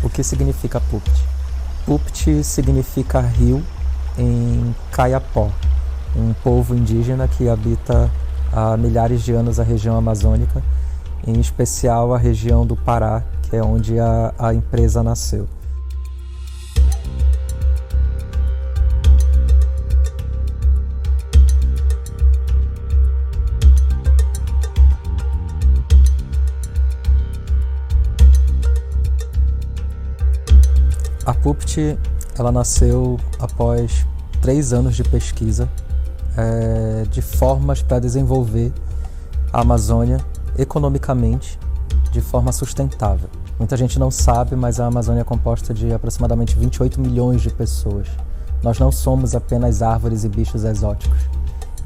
O que significa Pupt? Pupt significa rio em Kayapó, um povo indígena que habita há milhares de anos a região amazônica, em especial a região do Pará, que é onde a empresa nasceu. A Pupt, ela nasceu após 3 anos de pesquisa de formas para desenvolver a Amazônia economicamente de forma sustentável. Muita gente não sabe, mas a Amazônia é composta de aproximadamente 28 milhões de pessoas. Nós não somos apenas árvores e bichos exóticos.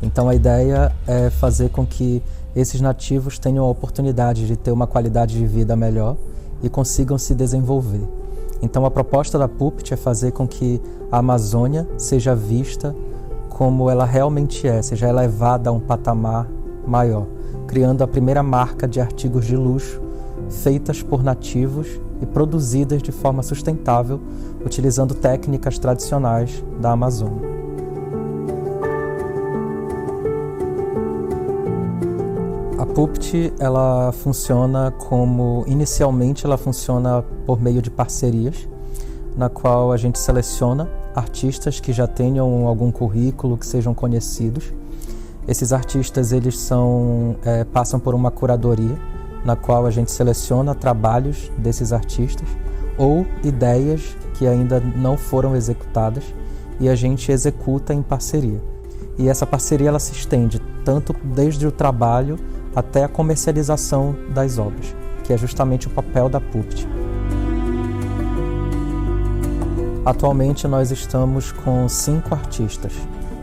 Então a ideia é fazer com que esses nativos tenham a oportunidade de ter uma qualidade de vida melhor e consigam se desenvolver. Então a proposta da Pupt é fazer com que a Amazônia seja vista como ela realmente é, seja elevada a um patamar maior, criando a primeira marca de artigos de luxo feitas por nativos e produzidas de forma sustentável, utilizando técnicas tradicionais da Amazônia. A Pupt, ela funciona inicialmente ela funciona por meio de parcerias, na qual a gente seleciona artistas que já tenham algum currículo, que sejam conhecidos. Esses artistas, eles passam por uma curadoria, na qual a gente seleciona trabalhos desses artistas ou ideias que ainda não foram executadas e a gente executa em parceria. E essa parceria ela se estende tanto desde o trabalho até a comercialização das obras, que é justamente o papel da Pupt. Atualmente nós estamos com 5 artistas,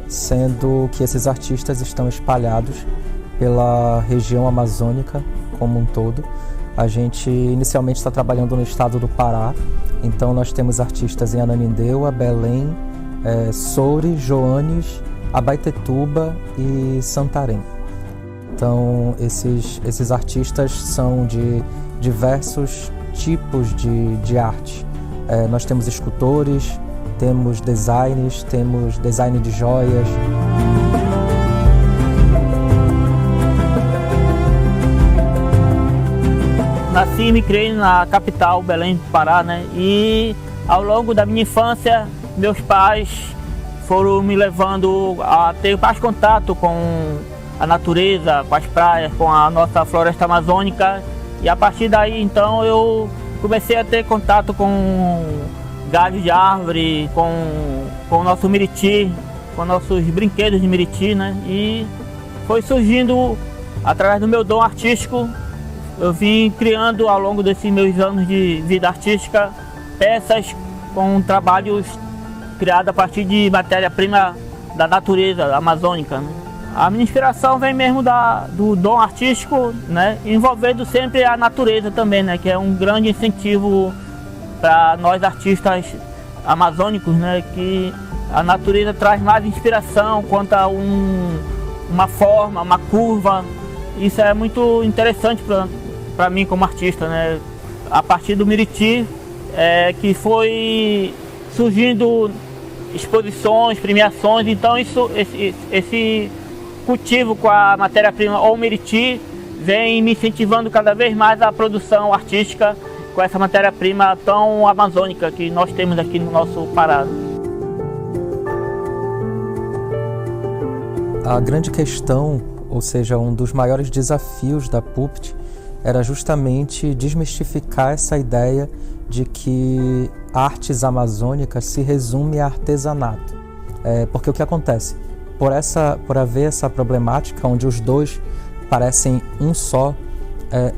sendo que esses artistas estão espalhados pela região amazônica como um todo. A gente inicialmente está trabalhando no estado do Pará, então nós temos artistas em Ananindeua, Belém, Soure, Joanes, Abaetetuba e Santarém. Então esses artistas são de diversos tipos de arte. Nós temos escultores, temos design de joias. Nasci e me criei na capital, Belém do Pará, né? E ao longo da minha infância, meus pais foram me levando a ter mais contato com a natureza, com as praias, com a nossa floresta amazônica. E a partir daí, então, eu comecei a ter contato com galhos de árvore, com o nosso miriti, com nossos brinquedos de miriti, né? E foi surgindo, através do meu dom artístico, eu vim criando ao longo desses meus anos de vida artística peças com trabalhos criados a partir de matéria-prima da natureza amazônica, né? A minha inspiração vem mesmo do dom artístico, né? Envolvendo sempre a natureza também, né? Que é um grande incentivo para nós artistas amazônicos, né? Que a natureza traz mais inspiração quanto a uma forma, uma curva. Isso é muito interessante para mim como artista, né? A partir do miriti, que foi surgindo exposições, premiações, então esse cultivo com a matéria-prima ou miriti vem me incentivando cada vez mais a produção artística com essa matéria-prima tão amazônica que nós temos aqui no nosso Pará. A grande questão, ou seja, um dos maiores desafios da Pupt era justamente desmistificar essa ideia de que artes amazônicas se resume a artesanato. Porque o que acontece? Por haver essa problemática onde os dois parecem um só,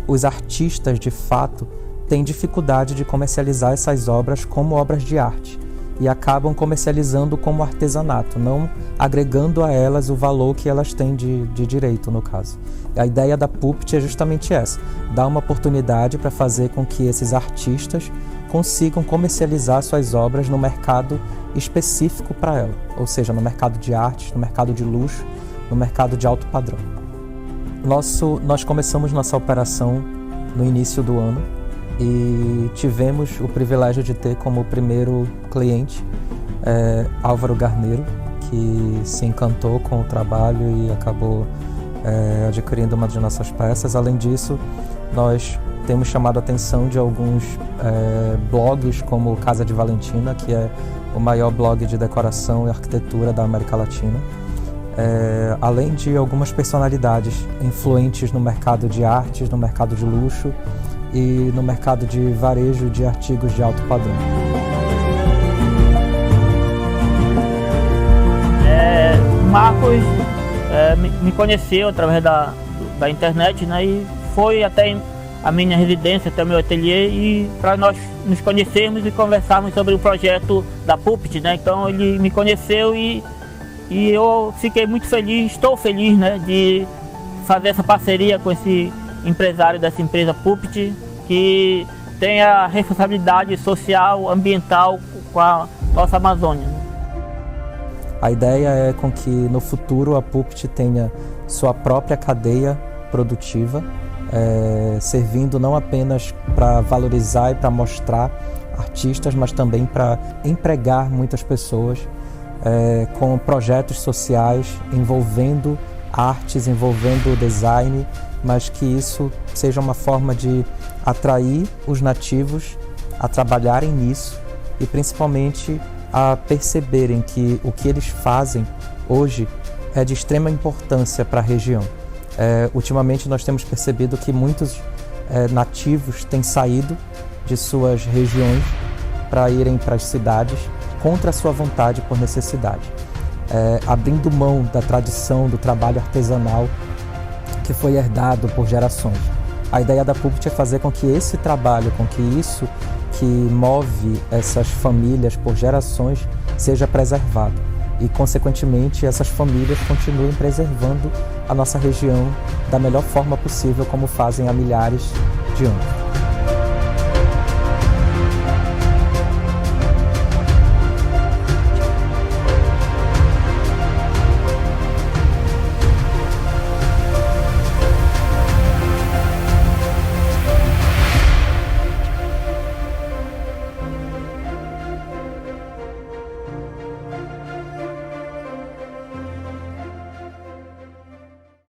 os artistas de fato têm dificuldade de comercializar essas obras como obras de arte e acabam comercializando como artesanato, não agregando a elas o valor que elas têm de direito, no caso. A ideia da Pupt é justamente essa, dar uma oportunidade para fazer com que esses artistas consigam comercializar suas obras no mercado específico para ela, ou seja, no mercado de arte, no mercado de luxo, no mercado de alto padrão. Nós começamos nossa operação no início do ano, e tivemos o privilégio de ter como primeiro cliente Álvaro Garneiro, que se encantou com o trabalho e acabou adquirindo uma de nossas peças. Além disso, nós temos chamado a atenção de alguns blogs, como Casa de Valentina, que é o maior blog de decoração e arquitetura da América Latina, além de algumas personalidades influentes no mercado de artes, no mercado de luxo e no mercado de varejo de artigos de alto padrão. Marcos me conheceu através da internet, né, e foi até a minha residência, até o meu ateliê, e para nós nos conhecermos e conversarmos sobre o projeto da Puppet, né. Então ele me conheceu e eu fiquei muito feliz, estou feliz, né, de fazer essa parceria com esse empresário dessa empresa Puppet, que tem a responsabilidade social, ambiental com a nossa Amazônia. A ideia é com que no futuro a Puppet tenha sua própria cadeia produtiva, servindo não apenas para valorizar e para mostrar artistas, mas também para empregar muitas pessoas com projetos sociais envolvendo artes, envolvendo design, mas que isso seja uma forma de atrair os nativos a trabalharem nisso e principalmente a perceberem que o que eles fazem hoje é de extrema importância para a região. Ultimamente nós temos percebido que muitos nativos têm saído de suas regiões para irem para as cidades contra a sua vontade, por necessidade, abrindo mão da tradição do trabalho artesanal que foi herdado por gerações. A ideia da Puppet é fazer com que esse trabalho, com que isso que move essas famílias por gerações seja preservado e, consequentemente, essas famílias continuem preservando a nossa região da melhor forma possível, como fazem há milhares de anos.